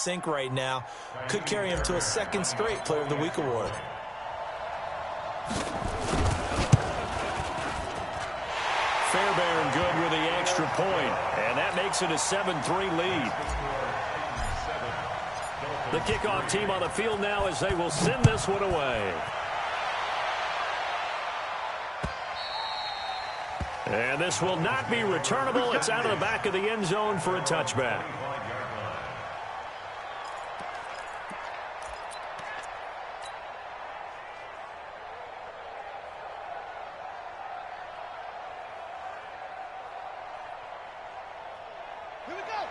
sync right now. Could carry him to a second straight Player of the Week award. Fairbairn good with the extra point, and that makes it a 7-3 lead. The kickoff team on the field now as they will send this one away. And this will not be returnable. It's out of the back of the end zone for a touchback.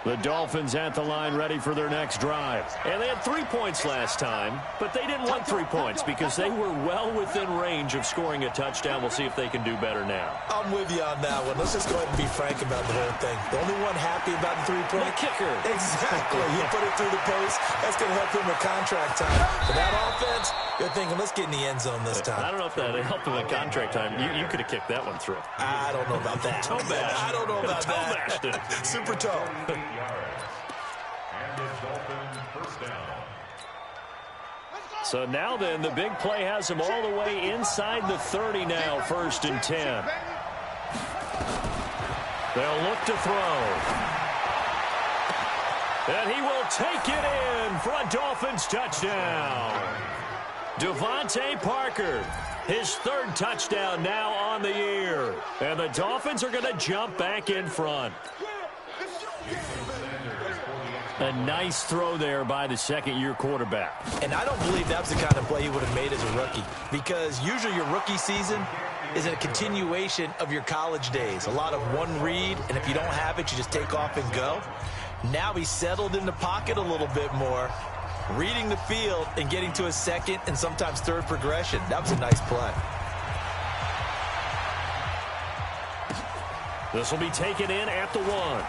The Dolphins at the line ready for their next drive. And they had 3 points last time, but they didn't want 3 points because they were well within range of scoring a touchdown. We'll see if they can do better now. I'm with you on that one. Let's just go ahead and be frank about the whole thing. The only one happy about the 3-point? The kicker. Exactly. You put it through the post. That's going to help him with contract time. But that offense, you're thinking, let's get in the end zone this time. I don't know if that helped him with contract time. You could have kicked that one through. I don't know about that. Toe bash. I don't know about toe bashed it. Super toe. So now then, the big play has him all the way inside the 30 now, 1st and 10. They'll look to throw. And he will take it in for a Dolphins touchdown. Devontae Parker, his 3rd touchdown now on the year. And the Dolphins are going to jump back in front. A nice throw there by the second-year quarterback. And I don't believe that's the kind of play he would have made as a rookie, because usually your rookie season is a continuation of your college days. A lot of one read, and if you don't have it, you just take off and go. Now he's settled in the pocket a little bit more, reading the field and getting to a second and sometimes third progression. That was a nice play. This will be taken in at the 1.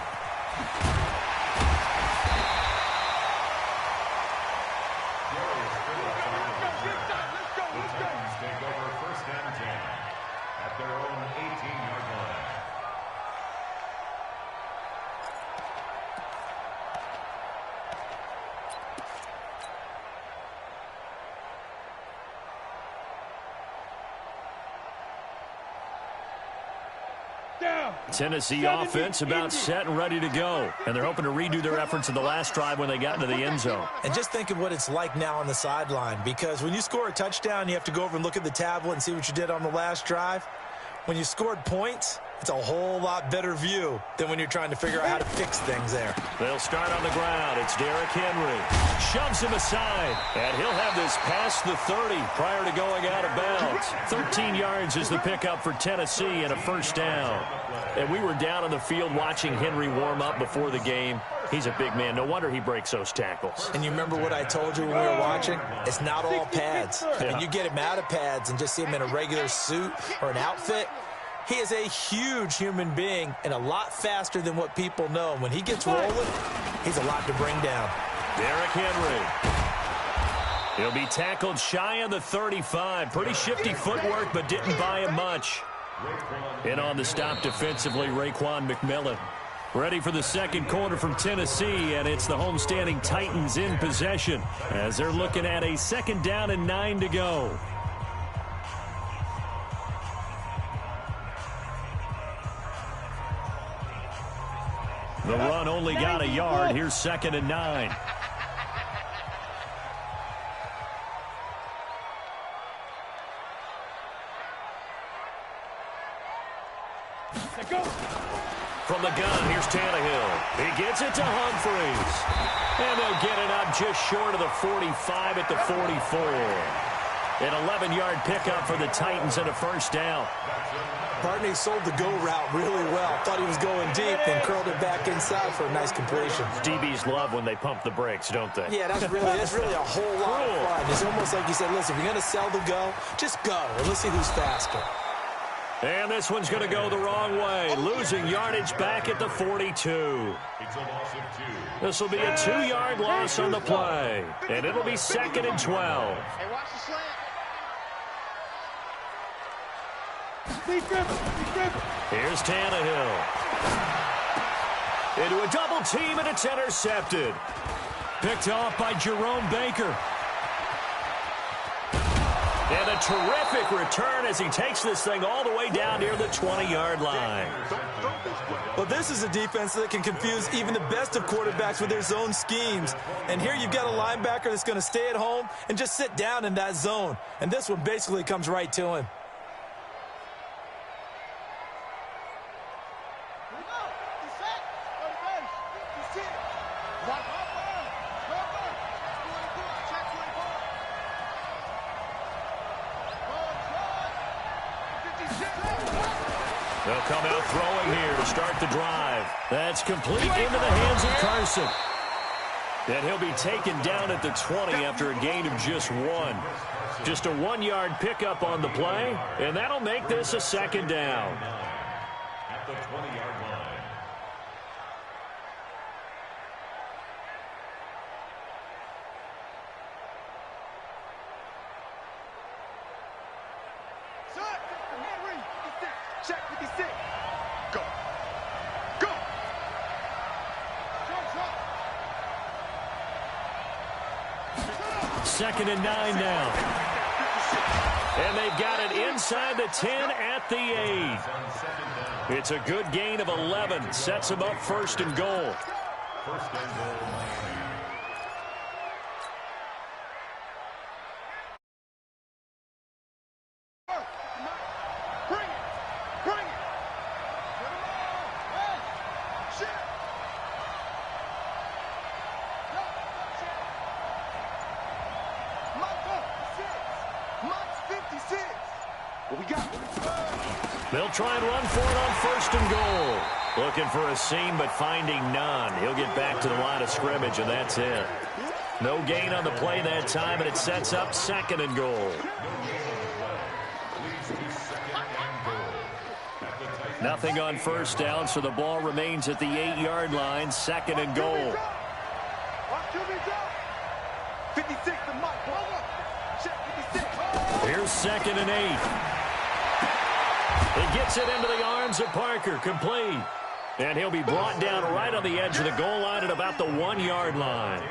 Tennessee offense about set and ready to go. And they're hoping to redo their efforts in the last drive when they got into the end zone. And just think of what it's like now on the sideline, because when you score a touchdown, you have to go over and look at the tablet and see what you did on the last drive. When you scored points, it's a whole lot better view than when you're trying to figure out how to fix things there. They'll start on the ground. It's Derrick Henry. Shoves him aside. And he'll have this past the 30 prior to going out of bounds. 13 yards is the pickup for Tennessee and a 1st down. And we were down on the field watching Henry warm up before the game. He's a big man. No wonder he breaks those tackles. And you remember what I told you when we were watching? It's not all pads. Yeah. When you get him out of pads and just see him in a regular suit or an outfit, he is a huge human being and a lot faster than what people know. When he gets rolling, he's a lot to bring down. Derrick Henry. He'll be tackled shy of the 35. Pretty shifty footwork, but didn't buy him much. In on the stop defensively, Raekwon McMillan. Ready for the second quarter from Tennessee, and it's the homestanding Titans in possession as they're looking at a 2nd down and 9 to go. The run only got a yard. Here's 2nd and 9. From the gun, here's Tannehill. He gets it to Humphries. And they'll get it up just short of the 45 at the 44. An 11-yard pickup for the Titans and a 1st down. Barney sold the go route really well. Thought he was going deep, then curled it back inside for a nice completion. DBs love when they pump the brakes, don't they? Yeah, that's really a whole lot of fun. It's almost like you said, listen, if you're going to sell the go, just go, and let's see who's faster. And this one's going to go the wrong way. Losing yardage back at the 42. This will be a 2-yard loss on the play. And it'll be 2nd and 12. Hey, watch the slant. Here's Tannehill. Into a double team, and it's intercepted. Picked off by Jerome Baker. And a terrific return as he takes this thing all the way down near the 20-yard line. Well, this is a defense that can confuse even the best of quarterbacks with their zone schemes. And here you've got a linebacker that's going to stay at home and just sit down in that zone. And this one basically comes right to him. They'll come out throwing here to start the drive. That's complete into the hands of Carson. And he'll be taken down at the 20 after a gain of just 1. Just a 1-yard pickup on the play, and that'll make this a second down. At the 20-yard line. Check 56. Go. Go. Second and 9 now. And they've got it inside the 10 at the 8. It's a good gain of 11. Sets them up first and goal. First and goal. They'll try and run for it on first and goal. Looking for a seam, but finding none. He'll get back to the line of scrimmage, and that's it. No gain on the play that time, and it sets up second and goal. Nothing on first down, so the ball remains at the 8-yard line. Second and goal. 56 to Mike. Check 56. Here's second and 8. He gets it into the arms of Parker, complete. And he'll be brought down right on the edge of the goal line at about the 1-yard line.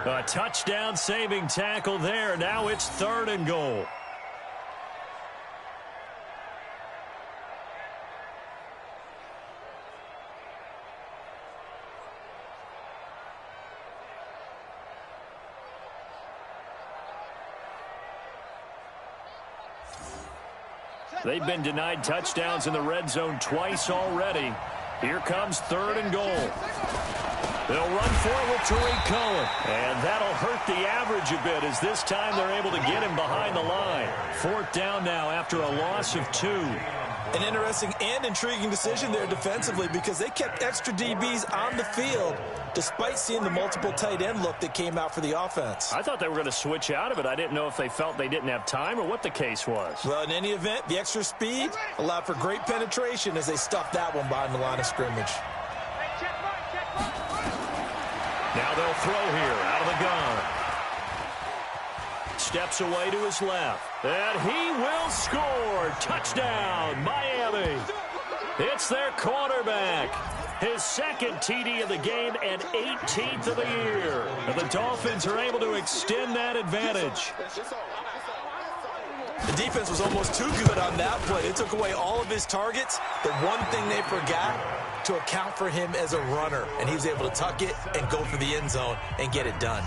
A touchdown-saving tackle there. Now it's third and goal. They've been denied touchdowns in the red zone twice already. Here comes third and goal. They'll run for it with Tariq Cohen. And that'll hurt the average a bit as this time they're able to get him behind the line. Fourth down now after a loss of 2. An interesting and intriguing decision there defensively because they kept extra DBs on the field despite seeing the multiple tight end look that came out for the offense. I thought they were going to switch out of it. I didn't know if they felt they didn't have time or what the case was. Well, in any event, the extra speed allowed for great penetration as they stuffed that one behind the line of scrimmage. Now they'll throw here out of the gun. Steps away to his left. And he will score. Touchdown, Miami. It's their quarterback. His second TD of the game and 18th of the year. And the Dolphins are able to extend that advantage. The defense was almost too good on that play. They took away all of his targets. The one thing they forgot, to account for him as a runner. And he was able to tuck it and go for the end zone and get it done.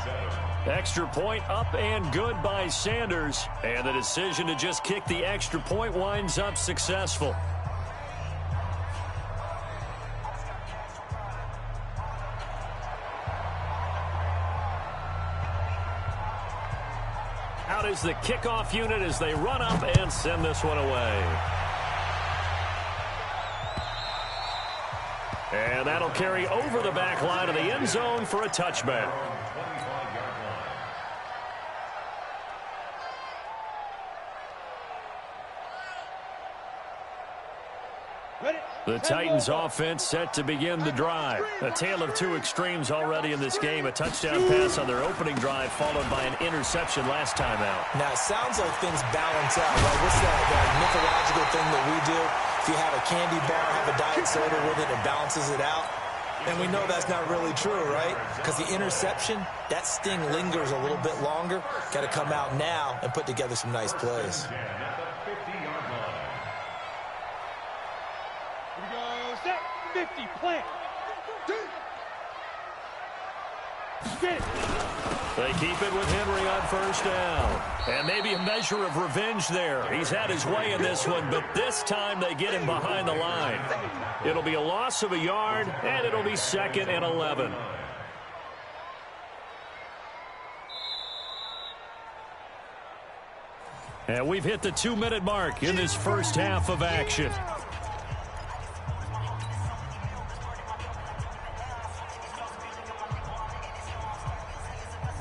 Extra point up and good by Sanders. And the decision to just kick the extra point winds up successful. Out is the kickoff unit as they run up and send this one away. And that'll carry over the back line of the end zone for a touchback. The Titans offense set to begin the drive. A tale of two extremes already in this game. A touchdown pass on their opening drive followed by an interception last time out. Now, it sounds like things balance out, right? What's that mythological thing that we do? If you have a candy bar, have a diet soda with it, it balances it out. And we know that's not really true, right? Because the interception, that sting lingers a little bit longer. Got to come out now and put together some nice plays. Here we go. Set. 50. Plant. Spin. They keep it with Henry on first down. And maybe a measure of revenge there. He's had his way in this one, but this time they get him behind the line. It'll be a loss of a yard, and it'll be 2nd and 11. And we've hit the 2-minute mark in this first half of action.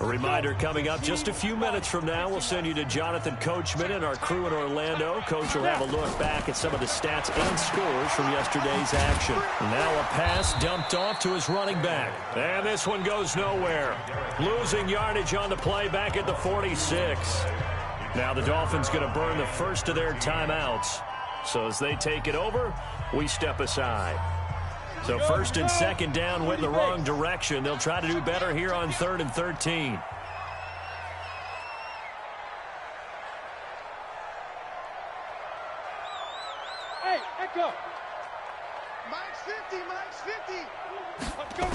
A reminder coming up just a few minutes from now, we'll send you to Jonathan Coachman and our crew in Orlando. Coach will have a look back at some of the stats and scores from yesterday's action. Now a pass dumped off to his running back. And this one goes nowhere. Losing yardage on the play back at the 46. Now the Dolphins going to burn the first of their timeouts. So as they take it over, we step aside. So 1st and 2nd down went in the wrong direction. They'll try to do better here on 3rd and 13. Hey, Echo. Mike's 50. Mike's 50. Let's go.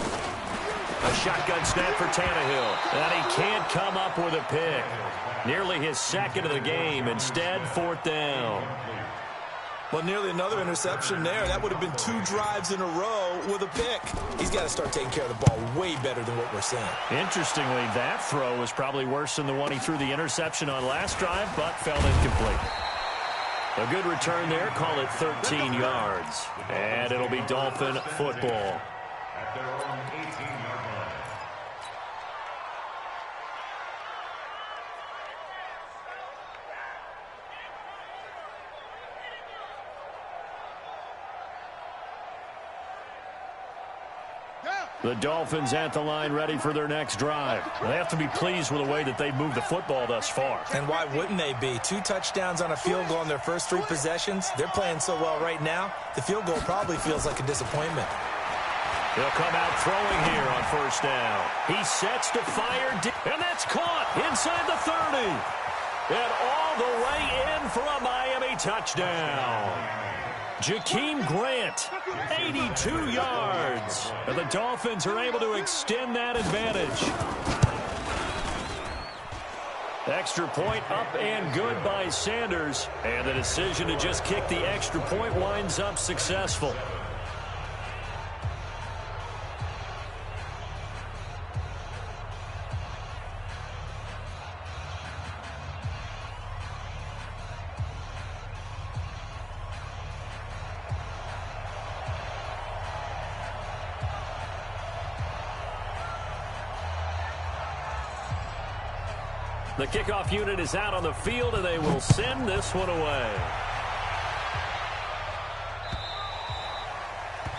A shotgun snap for Tannehill. And he can't come up with a pick. Nearly his 2nd of the game. Instead, 4th down. Well, nearly another interception there. That would have been 2 drives in a row with a pick. He's got to start taking care of the ball way better than what we're seeing. Interestingly, that throw was probably worse than the one he threw the interception on last drive, but fell incomplete. A good return there. Call it 13 yards. And it'll be Dolphin football. At their own 18-yard line. The Dolphins at the line ready for their next drive. They have to be pleased with the way that they've moved the football thus far. And why wouldn't they be? 2 touchdowns on a field goal in their first 3 possessions. They're playing so well right now, the field goal probably feels like a disappointment. He'll come out throwing here on first down. He sets to fire, and that's caught inside the 30. And all the way in for a Miami touchdown. Jakeem Grant, 82 yards. And the Dolphins are able to extend that advantage. Extra point up and good by Sanders. And the decision to just kick the extra point winds up successful. The kickoff unit is out on the field, and they will send this one away.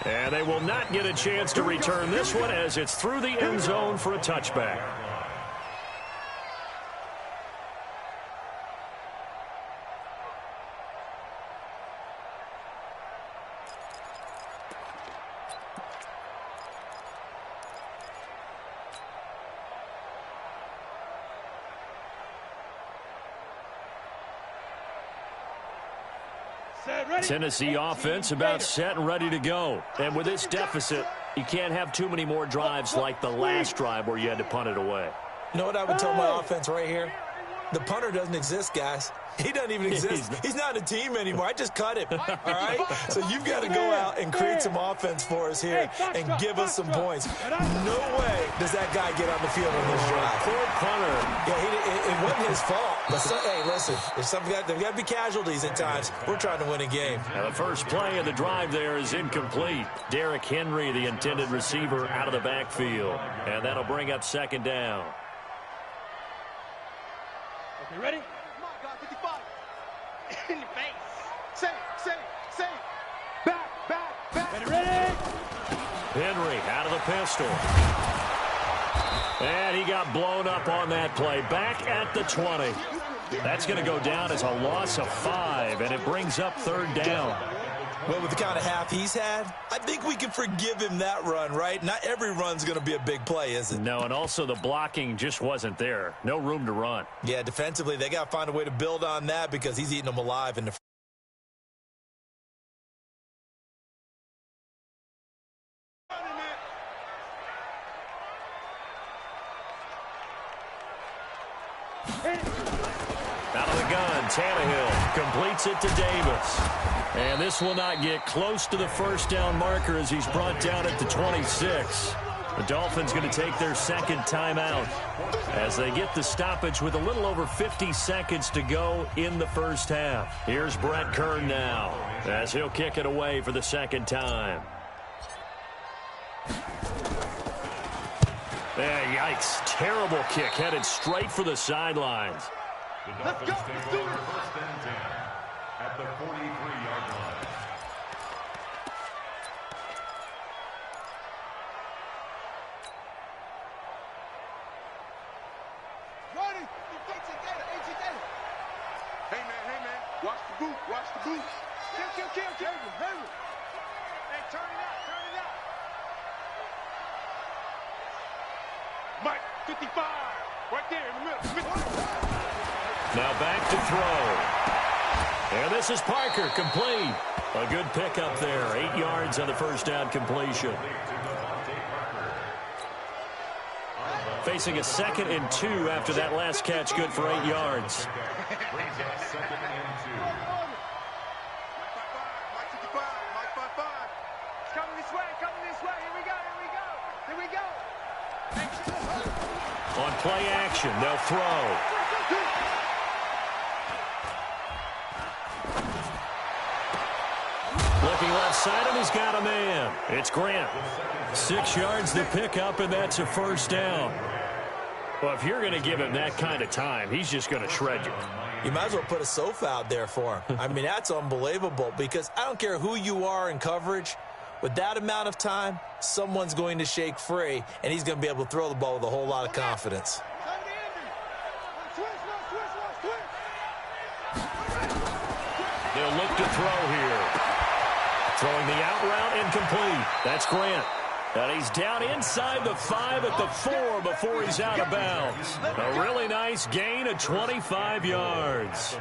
And they will not get a chance to return this one as it's through the end zone for a touchback. Tennessee offense about set and ready to go. And with this deficit, you can't have too many more drives like the last drive where you had to punt it away. You know what I would tell my offense right here? The punter doesn't exist, guys. He doesn't even exist. He's not a team anymore. I just cut him, all right? So you've got to go out and create some offense for us here and give us some points. No way does that guy get on the field on this drive. Poor punter. Yeah, it wasn't his fault. But hey, listen, there's got to be casualties at times. We're trying to win a game. Now the first play of the drive there is incomplete. Derrick Henry, the intended receiver, out of the backfield. And that'll bring up 2nd down. Okay, ready? In your face. Say. Back. Ready? Henry out of the pistol. And he got blown up on that play. Back at the 20. That's going to go down as a loss of 5, and it brings up 3rd down. Well, with the kind of half he's had, I think we can forgive him that run, right? Not every run's going to be a big play, is it? No, and also the blocking just wasn't there. No room to run. Yeah, defensively, they got to find a way to build on that because he's eating them alive in the Out of the gun, Tannehill completes it to Davis. And this will not get close to the first down marker as he's brought down at the 26. The Dolphins going to take their second timeout as they get the stoppage with a little over 50 seconds to go in the first half. Here's Brett Kern now as he'll kick it away for the second time. Yikes. Terrible kick headed straight for the sidelines. The Dolphins take over first and 10 at the 43-yard line. Hey man, watch the boot. Kill. Hey, turn it out. Mike, 55, right there in the middle. Now back to throw. And this is Parker, complete. A good pickup there. 8 yards on the first down completion. Facing a 2nd and 2 after that last catch, good for 8 yards. Brings up 2nd and 2. Mike 55. It's coming this way. Here we go. On play action, they'll throw. Looking left side, and he's got a man. It's Grant. 6 yards to pick up, and that's a first down. Well, if you're going to give him that kind of time, he's just going to shred you. You might as well put a sofa out there for him. I mean, that's unbelievable because I don't care who you are in coverage. With that amount of time, someone's going to shake free, and he's going to be able to throw the ball with a whole lot of confidence. They'll look to throw here. Throwing the out route incomplete. That's Grant. And he's down inside the 5 at the 4 before he's out of bounds. A really nice gain of 25 yards.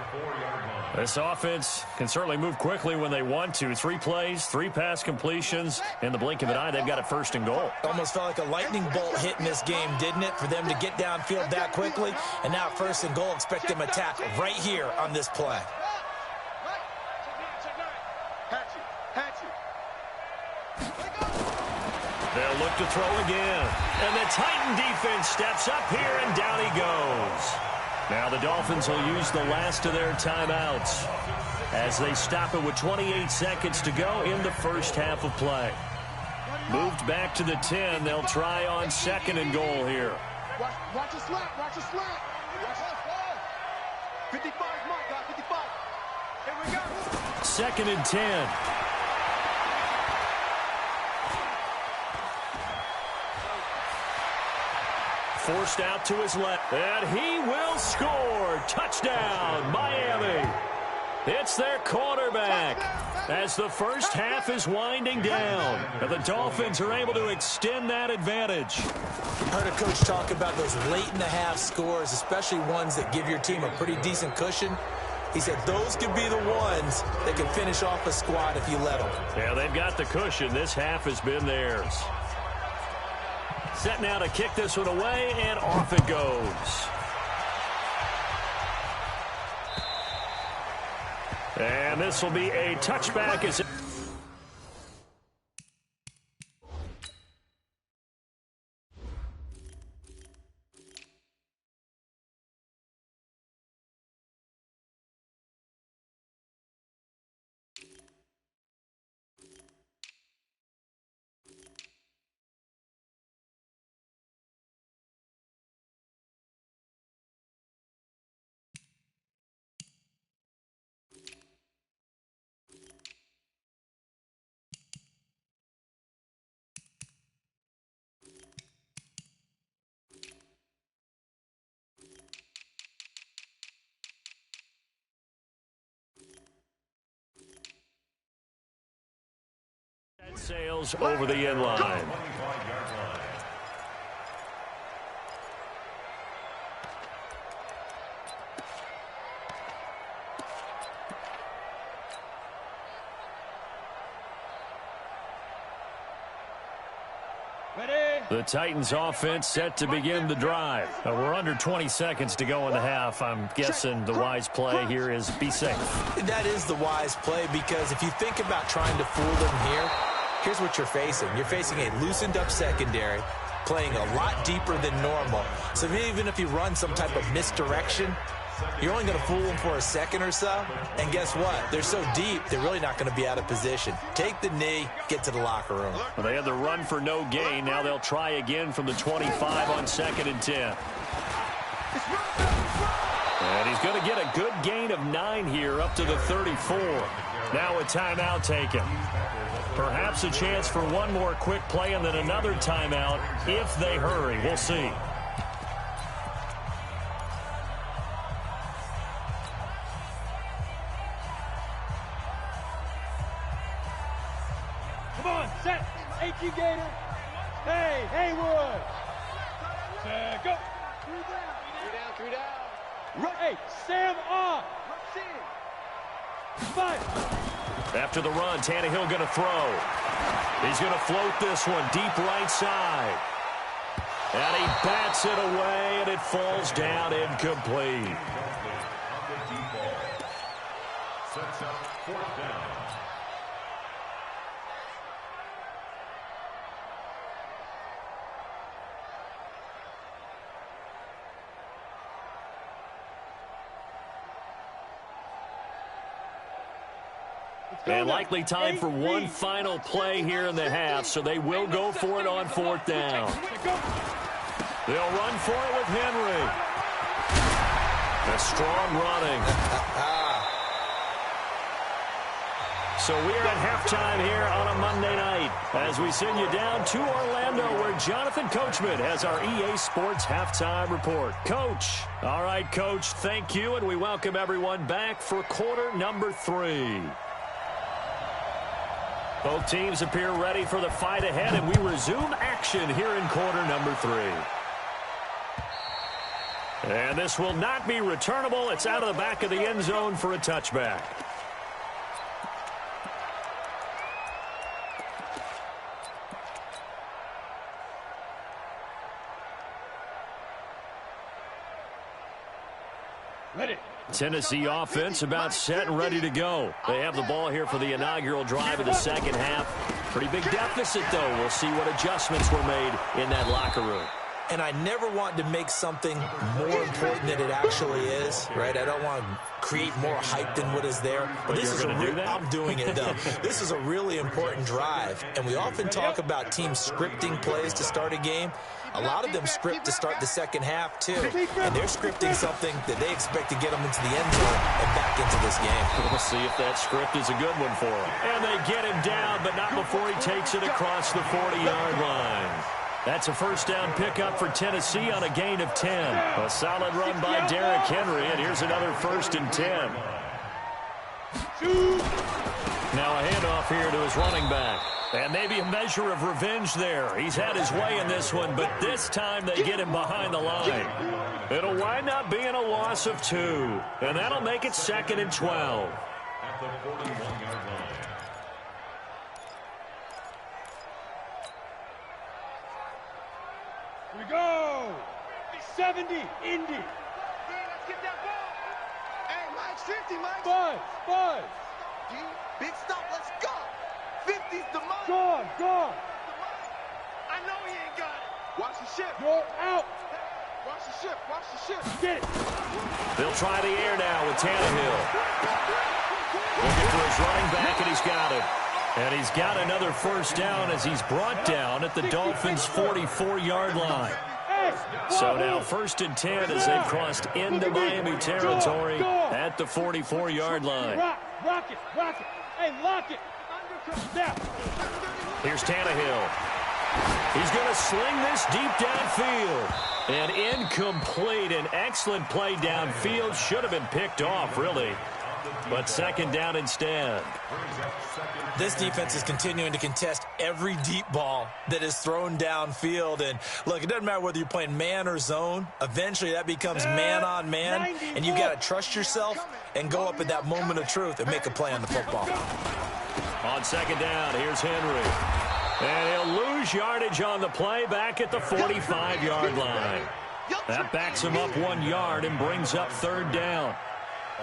This offense can certainly move quickly when they want to. 3 plays, 3 pass completions. In the blink of an eye, they've got it first and goal. Almost felt like a lightning bolt hit in this game, didn't it, for them to get downfield that quickly? And now first and goal, expect them to attack right here on this play. They'll look to throw again. And the Titan defense steps up here, and down he goes. Now the Dolphins will use the last of their timeouts as they stop it with 28 seconds to go in the first half of play. Moved back to the 10. They'll try on 2nd and goal here. Watch your slant. 55, Mike, guys, 55. Here we go. 2nd and 10. Forced out to his left, and he will score. Touchdown, Miami. It's their quarterback as the first half is winding down. And the Dolphins are able to extend that advantage. I heard a coach talk about those late-in-the-half scores, especially ones that give your team a pretty decent cushion. He said those could be the ones that can finish off a squad if you let them. Yeah, they've got the cushion. This half has been theirs. Set now to kick this one away, and off it goes. And this will be a touchback as Sails over the end line. The Titans offense set to begin the drive. We're under 20 seconds to go in the half. I'm guessing the wise play here is be safe. That is the wise play, because if you think about trying to fool them here, here's what you're facing. You're facing a loosened up secondary, playing a lot deeper than normal. So even if you run some type of misdirection, you're only going to fool them for a second or so. And guess what? They're so deep, they're really not going to be out of position. Take the knee, get to the locker room. Well, they had the run for no gain. Now they'll try again from the 25 on 2nd and 10. And he's going to get a good gain of 9 here up to the 34. Now a timeout taken. Perhaps a chance for one more quick play and then another timeout if they hurry. We'll see. Come on, set. H.E. Gator. Hey, Haywood. Set, go. 3 down. Right. Hey, Sam on. 5. After the run, Tannehill going to throw. He's going to float this one deep right side. And he bats it away, and it falls down incomplete. Sets up 4th down. And likely time for one final play here in the half, so they will go for it on 4th down. They'll run for it with Henry. A strong running. So we are at halftime here on a Monday night as we send you down to Orlando, where Jonathan Coachman has our EA Sports Halftime Report. Coach. All right, Coach, thank you, and we welcome everyone back for quarter number 3. Both teams appear ready for the fight ahead, and we resume action here in quarter number 3. And this will not be returnable. It's out of the back of the end zone for a touchback. Ready. Tennessee offense about set and ready to go. They have the ball here for the inaugural drive of the second half. Pretty big deficit, though. We'll see what adjustments were made in that locker room. And I never want to make something more important than it actually is, right? I don't want to create more hype than what is there. But this is going to do that? I'm doing it, though. This is a really important drive. And we often talk about teams scripting plays to start a game. A lot of them script to start the second half, too. And they're scripting something that they expect to get them into the end zone and back into this game. We'll see if that script is a good one for him. And they get him down, but not before he takes it across the 40-yard line. That's a first down pickup for Tennessee on a gain of 10. A solid run by Derrick Henry, and here's another 1st and 10. Now a handoff here to his running back. And maybe a measure of revenge there. He's had his way in this one, but this time they get him behind the line. It'll wind up being a loss of 2. And that'll make it 2nd and 12. At the 41-yard line. Here we go. 70, Indy. Let's get that ball. Hey, Mike, 50, Mike. Buzz. Big stop, let's go. 50's the money. Gone. I know he ain't got it. Watch the ship. You're out. Watch the ship. Get it. They'll try the air now with Tannehill. Looking for his running back, and he's got it. And he's got another first down as he's brought down at the Dolphins' 44-yard line. So now 1st and 10 as they've crossed into Miami territory at the 44-yard line. Rock it. Hey, lock it. Snap. Here's Tannehill. He's going to sling this deep downfield. And incomplete. An excellent play downfield. Should have been picked off, really. But second down instead. This defense is continuing to contest every deep ball that is thrown downfield. And, look, it doesn't matter whether you're playing man or zone. Eventually, that becomes man on man. And you got to trust yourself and go up at that moment of truth and make a play on the football. On second down, here's Henry. And he'll lose yardage on the play back at the 45-yard line. That backs him up 1 yard and brings up third down.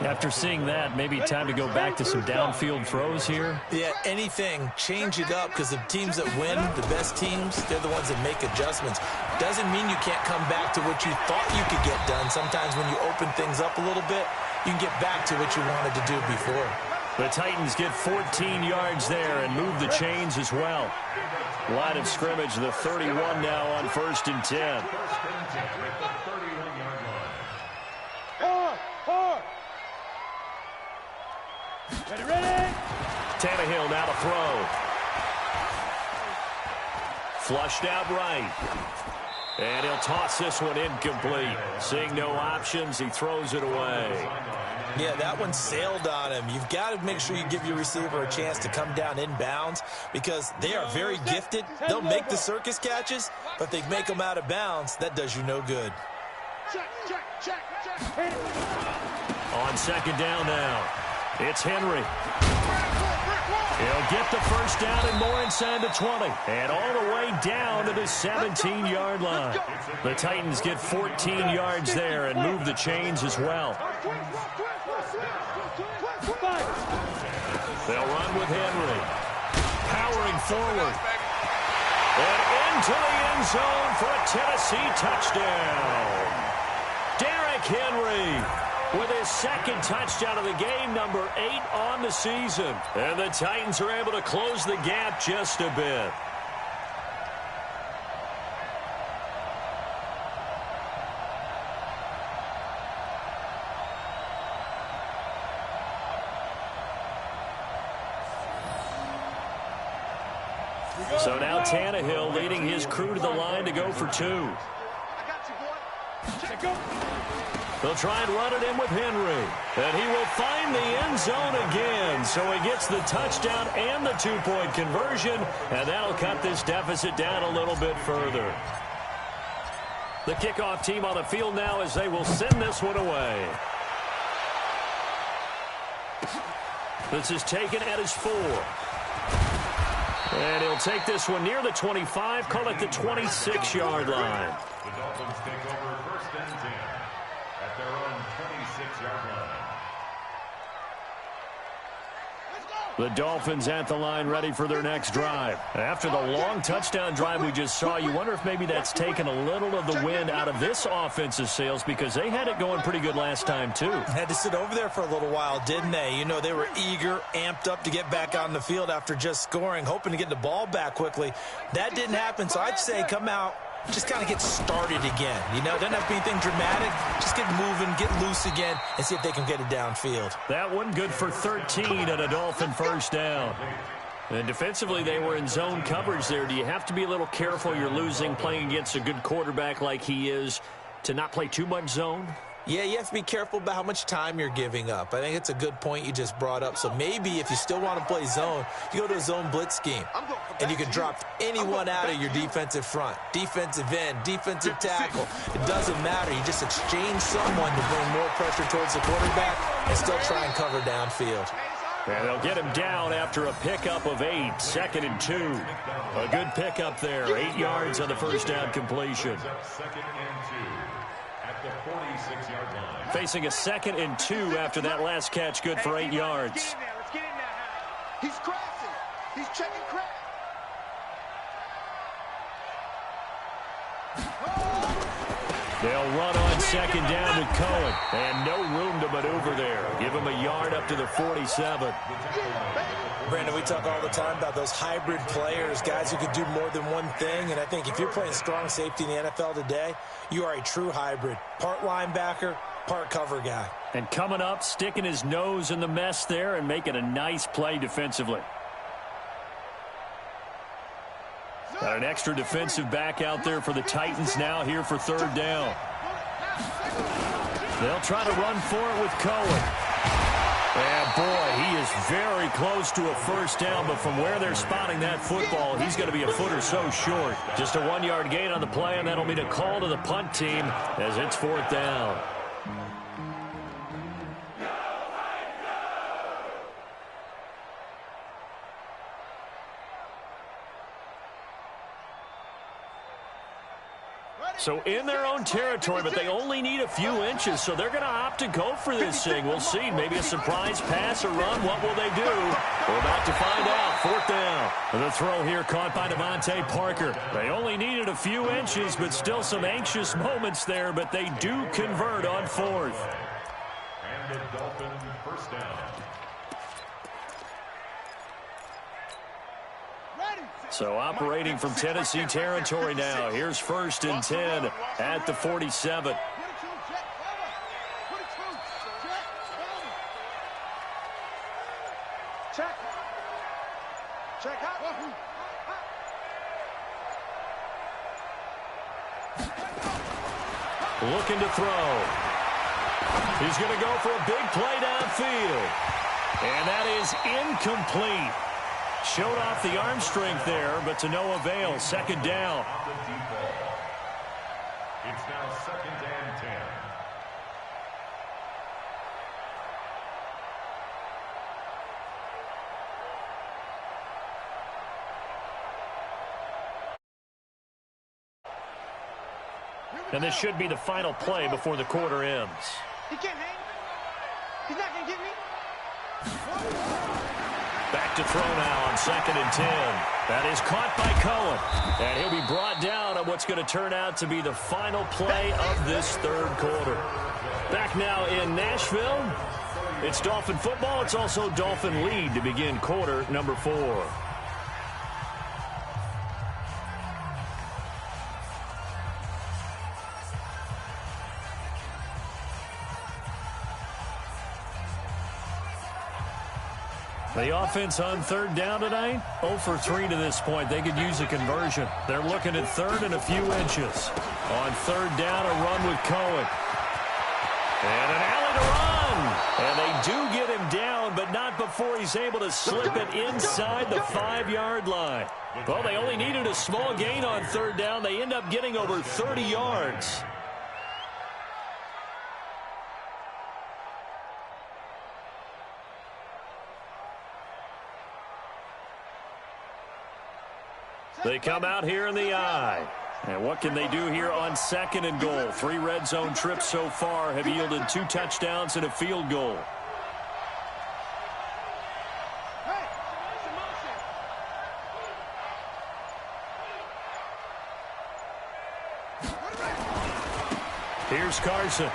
After seeing that, maybe time to go back to some downfield throws here. Yeah, anything. Change it up, because the teams that win, the best teams, they're the ones that make adjustments. Doesn't mean you can't come back to what you thought you could get done. Sometimes when you open things up a little bit, you can get back to what you wanted to do before. The Titans get 14 yards there and move the chains as well. Line of scrimmage, the 31 now on 1st and 10. Ready? Tannehill now to throw. Flushed out right. And he'll toss this one incomplete. Seeing no options, he throws it away. Yeah, that one sailed on him. You've got to make sure you give your receiver a chance to come down inbounds, because they are very gifted. They'll make the circus catches, but they make them out of bounds. That does you no good. On second down now, it's Henry. He'll get the first down and more inside the 20. And all the way down to the 17-yard line. The Titans get 14 yards there and move the chains as well. They'll run with Henry. Powering forward. And into the end zone for a Tennessee touchdown. Derrick Henry with his second touchdown of the game, number 8 on the season. And the Titans are able to close the gap just a bit. So now Tannehill leading his crew to the line to go for 2. They'll try and run it in with Henry. And he will find the end zone again. So he gets the touchdown and the 2-point conversion. And that'll cut this deficit down a little bit further. The kickoff team on the field now as they will send this one away. This is taken at his 4. And he'll take this one near the 25, call it the 26-yard line. The Dolphins take over 1st and 10 at their own 26-yard line. The Dolphins at the line ready for their next drive. After the long touchdown drive we just saw, you wonder if maybe that's taken a little of the wind out of this offensive sails, because they had it going pretty good last time too. Had to sit over there for a little while, didn't they? You know, they were eager, amped up to get back on the field after just scoring, hoping to get the ball back quickly. That didn't happen, so I'd say come out, just kind of get started again. You know, doesn't have to be anything dramatic. Just get moving, get loose again, and see if they can get it downfield. That one good for 13 and a Dolphin first down. And defensively, they were in zone coverage there. Do you have to be a little careful? You're losing, playing against a good quarterback like he is, to not play too much zone? Yeah, you have to be careful about how much time you're giving up. I think it's a good point you just brought up. So maybe if you still want to play zone, you go to a zone blitz scheme. And you can drop anyone out of your defensive front. Defensive end, defensive tackle. It doesn't matter. You just exchange someone to bring more pressure towards the quarterback and still try and cover downfield. And they'll get him down after a pickup of 8, 2nd and 2. A good pickup there, 8 yards on the first down completion. 2nd and 2 at the 46-yard line. Facing a 2nd and 2 after that last catch, good for 8 yards. Let's get in there. He's crashing. He's checking crash. They'll run on second down with Cohen. And no room to maneuver there. Give him a yard up to the 47. Brandon, we talk all the time about those hybrid players, guys who can do more than one thing. And I think if you're playing strong safety in the NFL today, you are a true hybrid. Part linebacker, part cover guy. And coming up, sticking his nose in the mess there and making a nice play defensively. Got an extra defensive back out there for the Titans now here for third down. They'll try to run for it with Cohen. And, boy, he is very close to a first down, but from where they're spotting that football, he's going to be a foot or so short. Just a 1-yard gain on the play, and that'll mean a call to the punt team as it's 4th down. So in their own territory, but they only need a few inches, so they're going to opt to go for this thing. We'll see. Maybe a surprise pass or run. What will they do? We're about to find out. 4th down. And the throw here caught by Devontae Parker. They only needed a few inches, but still some anxious moments there, but they do convert on 4th. And the Dolphins first down. So operating from Tennessee territory now. Here's 1st and 10 at the 47. Check. Check out. Looking to throw. He's going to go for a big play downfield. And that is incomplete. Showed off the arm strength there, but to no avail. 2nd down. It's now 2nd and 10. And this should be the final play before the quarter ends. He can't hang. He's not going to get me. Back to throw now on 2nd and 10. That is caught by Cohen. And he'll be brought down on what's going to turn out to be the final play of this 3rd quarter. Back now in Nashville. It's Dolphin football. It's also Dolphin lead to begin quarter number 4. The offense on 3rd down tonight, 0 for 3 to this point. They could use a conversion. They're looking at 3rd and a few inches. On 3rd down, a run with Cohen. And an alley to run. And they do get him down, but not before he's able to slip it inside the 5-yard line. Well, they only needed a small gain on 3rd down. They end up getting over 30 yards. They come out here in the I. And what can they do here on 2nd and goal? 3 red zone trips so far have yielded 2 touchdowns and a field goal. Here's Carson.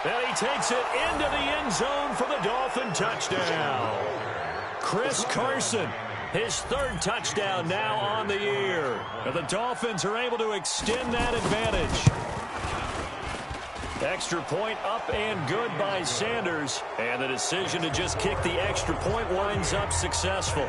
And he takes it into the end zone for the Dolphin touchdown. Chris Carson. His 3rd touchdown now on the year. And the Dolphins are able to extend that advantage. Extra point up and good by Sanders. And the decision to just kick the extra point winds up successful.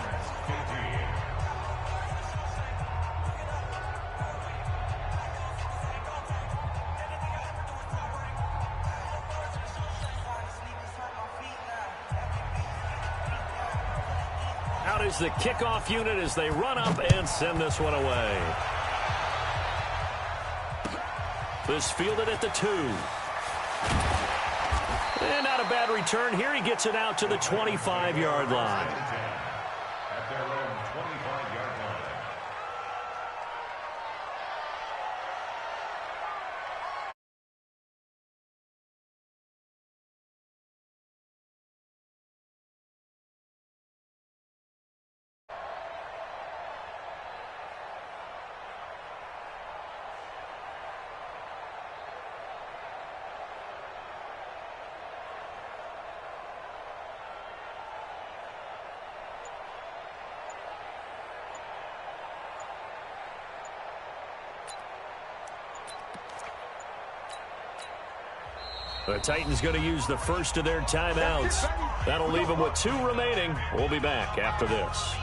Out is the kickoff unit as they run up and send this one away. This fielded at the 2. And not a bad return here. He gets it out to the 25-yard line. At their own 25-yard line. The Titans going to use the first of their timeouts. That'll leave them with 2 remaining. We'll be back after this.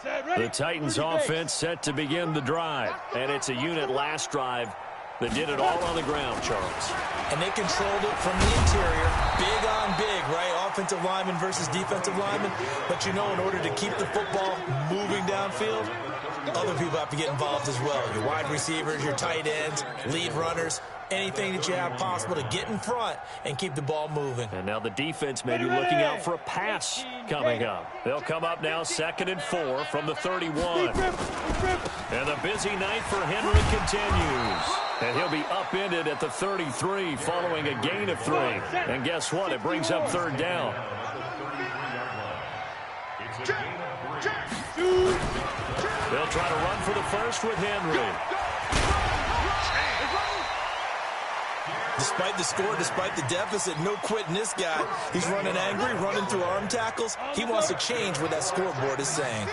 The Titans offense set to begin the drive. And it's a unit last drive that did it all on the ground, Charles. And they controlled it from the interior. Big on big, right? Offensive lineman versus defensive lineman. But you know, in order to keep the football moving downfield, other people have to get involved as well. Your wide receivers, your tight ends, lead runners, anything that you have possible to get in front and keep the ball moving. And now the defense may be looking out for a pass coming up. They'll come up now 2nd and 4 from the 31. And the busy night for Henry continues. And he'll be upended at the 33 following a gain of 3. And guess what? It brings up 3rd down. They'll try to run for the first with Henry. Despite the score, despite the deficit, no quitting this guy. He's running angry, running through arm tackles. He wants to change what that scoreboard is saying.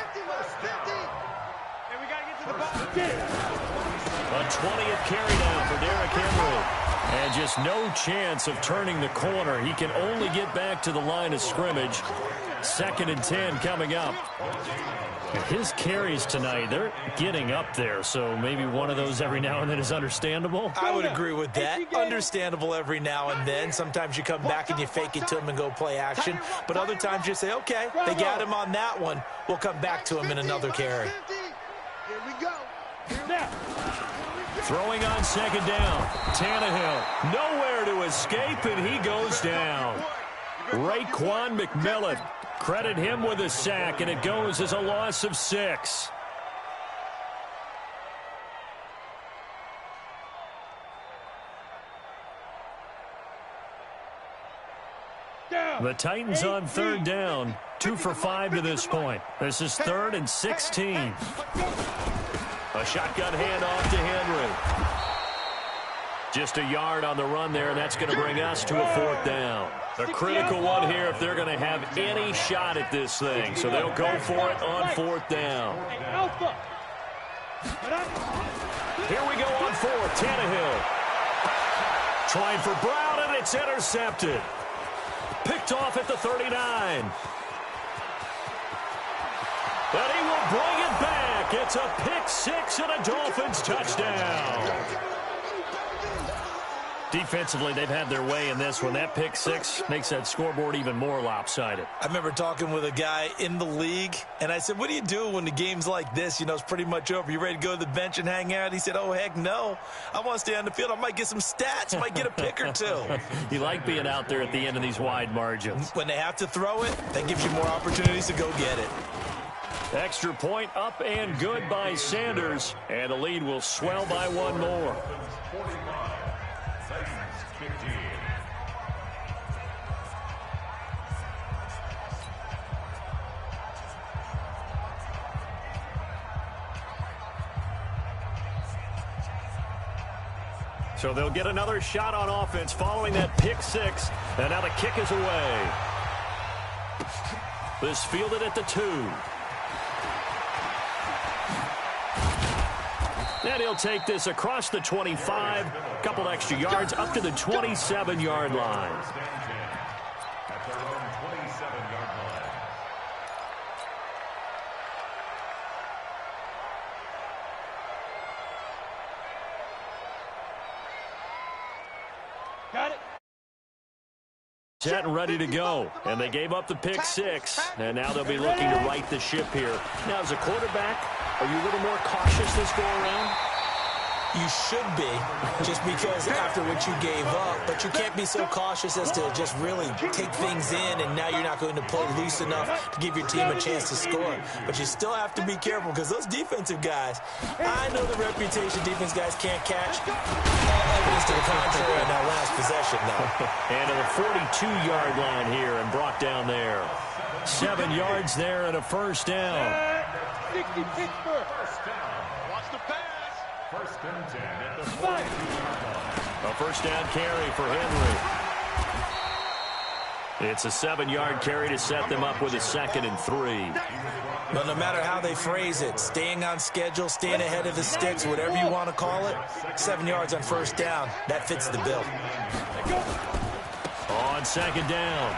A 20th carry down for Derrick Henry. And just no chance of turning the corner. He can only get back to the line of scrimmage. 2nd and 10 coming up. And his carries tonight, they're getting up there, so maybe one of those every now and then is understandable. I would agree with that. Understandable every now and then. Sometimes you come back and you fake it to him and go play action. But other times you say, okay, they got him on that one. We'll come back to him in another carry. Here we go. Throwing on 2nd down. Tannehill nowhere to escape, and he goes down. Raekwon McMillan. Credit him with a sack, and it goes as a loss of 6. The Titans on 3rd down. 2 for 5 to this point. This is 3rd and 16. A shotgun handoff to Henry. Just a yard on the run there, and that's going to bring us to a 4th down. A critical one here if they're going to have any shot at this thing. So they'll go for it on 4th down. Here we go on 4th. Tannehill. Trying for Brown, and it's intercepted. Picked off at the 39. But he will bring it back. It's a pick 6 and a Dolphins touchdown. Defensively, they've had their way in this one. That pick 6 makes that scoreboard even more lopsided. I remember talking with a guy in the league, and I said, what do you do when the game's like this? You know, it's pretty much over. You ready to go to the bench and hang out? He said, oh, heck no. I want to stay on the field. I might get some stats. I might get a pick or 2. You like being out there at the end of these wide margins. When they have to throw it, that gives you more opportunities to go get it. Extra point up and good by Sanders. And the lead will swell by 1 more. So they'll get another shot on offense following that pick 6. And now the kick is away. This fielded at the 2. And he'll take this across the 25. A couple extra yards up to the 27-yard line. At their own 27-yard line. Got it. Set and ready to go. And they gave up the pick 6. And now they'll be looking to right the ship here. Now, as a quarterback, are you a little more cautious this go around? You should be, just because after what you gave up. But you can't be so cautious as to just really take things in, and now you're not going to play loose enough to give your team a chance to score. But you still have to be careful, because those defensive guys, I know the reputation defense guys can't catch. Evidence to the contrary on that last possession, though. And to the 42-yard line here, and brought down there. 7 yards there and a 1st down. 60 Pittsburgh. Watch the pass. 1st and 10 at the 42-yard line. A 1st down carry for Henry. It's a 7-yard carry to set them up with a 2nd and 3. But no matter how they phrase it, staying on schedule, staying ahead of the sticks, whatever you want to call it, 7 yards on 1st down, that fits the bill. On 2nd down,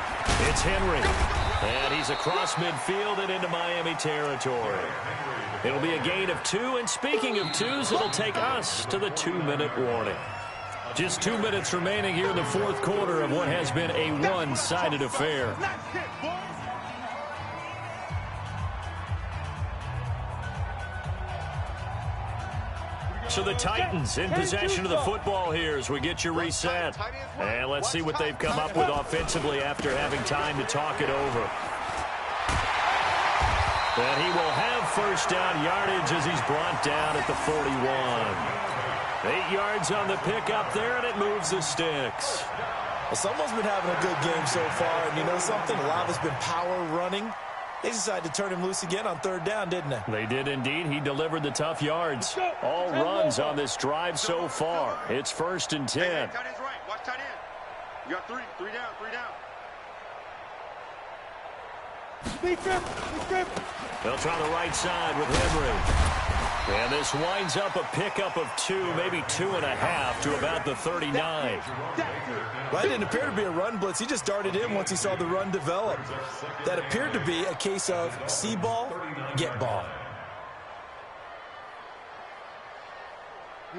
it's Henry. And he's across midfield and into Miami territory. It'll be a gain of 2, and speaking of 2s, it'll take us to the 2-minute warning. Just 2 minutes remaining here in the fourth quarter of what has been a one-sided affair. So the Titans in possession of the football here as we get you reset. And let's see what they've come up with offensively after having time to talk it over. And he will have first down yardage as he's brought down at the 41. 8 yards on the pickup there, and it moves the sticks. Well, someone's been having a good game so far, and you know something? A lot of it's been power running. They decided to turn him loose again on third down, didn't they? They did indeed. He delivered the tough yards. All runs on this drive so far. It's 1st and 10. Hey, tight end's right. Watch tight end. You got 3 down, 3 down. They'll try the right side with Henry. And this winds up a pickup of 2, maybe 2.5 to about the 39. Well, it didn't appear to be a run blitz. He just darted in once he saw the run develop. That appeared to be a case of see ball, get ball.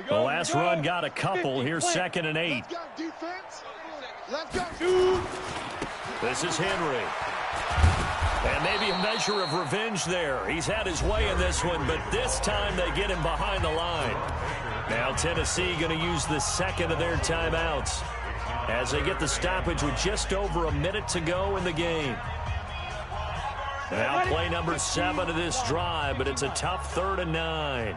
The last run got a couple. Here's 2nd and 8. Let's go. This is Henry. And maybe a measure of revenge there. He's had his way in this one, but this time they get him behind the line. Now Tennessee going to use the 2nd of their timeouts as they get the stoppage with just over a minute to go in the game. Now play number 7 of this drive, but it's a tough 3rd and 9.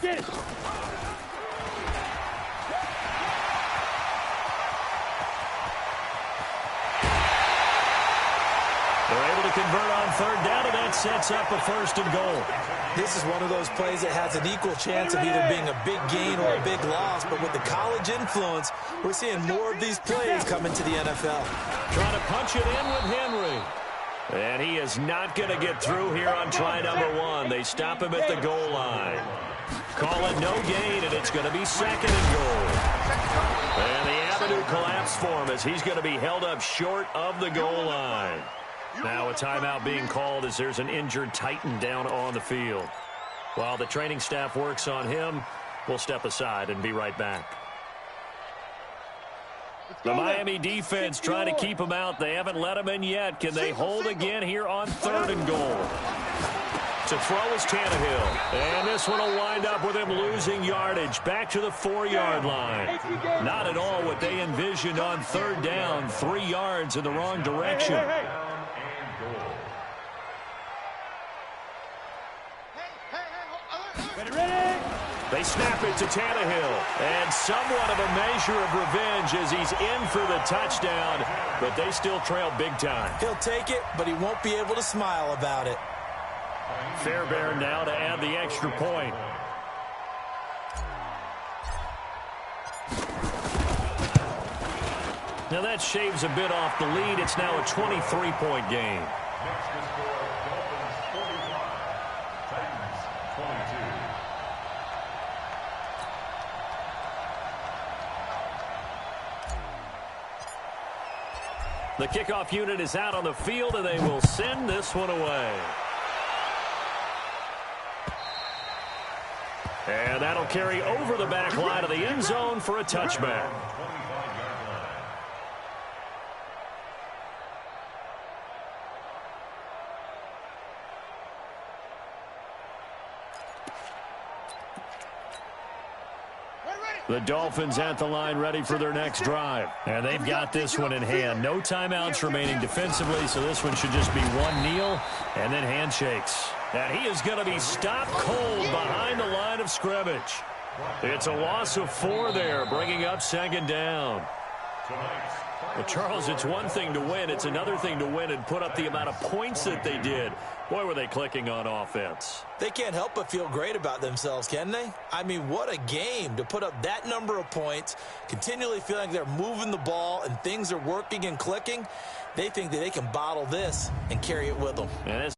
Get it. They're able to convert on 3rd down, and that sets up a 1st and goal. This is one of those plays that has an equal chance of either being a big gain or a big loss, but with the college influence, we're seeing more of these plays come into the NFL. Trying to punch it in with Henry. And he is not going to get through here on try number 1. They stop him at the goal line. Call it no gain, and it's going to be 2nd and goal. And the avenue collapsed for him as he's going to be held up short of the goal line. Now a timeout being called as there's an injured Titan down on the field. While the training staff works on him, we'll step aside and be right back. The Miami defense trying to keep him out. They haven't let him in yet. Can they hold again here on 3rd and goal? To throw is Tannehill. And this one will wind up with him losing yardage back to the 4-yard line. Not at all what they envisioned on 3rd down. 3 yards in the wrong direction. Ready. They snap it to Tannehill. And somewhat of a measure of revenge as he's in for the touchdown. But they still trail big time. He'll take it, but he won't be able to smile about it. Fairbairn now to add the extra point. Now that shaves a bit off the lead. It's now a 23-point game. Next to score, Dolphins 45, Titans 22. The kickoff unit is out on the field, and they will send this one away. And that'll carry over the back line of the end zone for a touchback. The Dolphins at the line ready for their next drive. And they've got this one in hand. No timeouts remaining defensively, so this one should just be one kneel and then handshakes. And he is going to be stopped cold behind the line of scrimmage. It's a loss of 4 there, bringing up 2nd down. Tonight's Well, Charles, it's one thing to win. It's another thing to win and put up the amount of points that they did. Boy, were they clicking on offense. They can't help but feel great about themselves, can they? I mean, what a game to put up that number of points, continually feeling they're moving the ball and things are working and clicking. They think that they can bottle this and carry it with them. And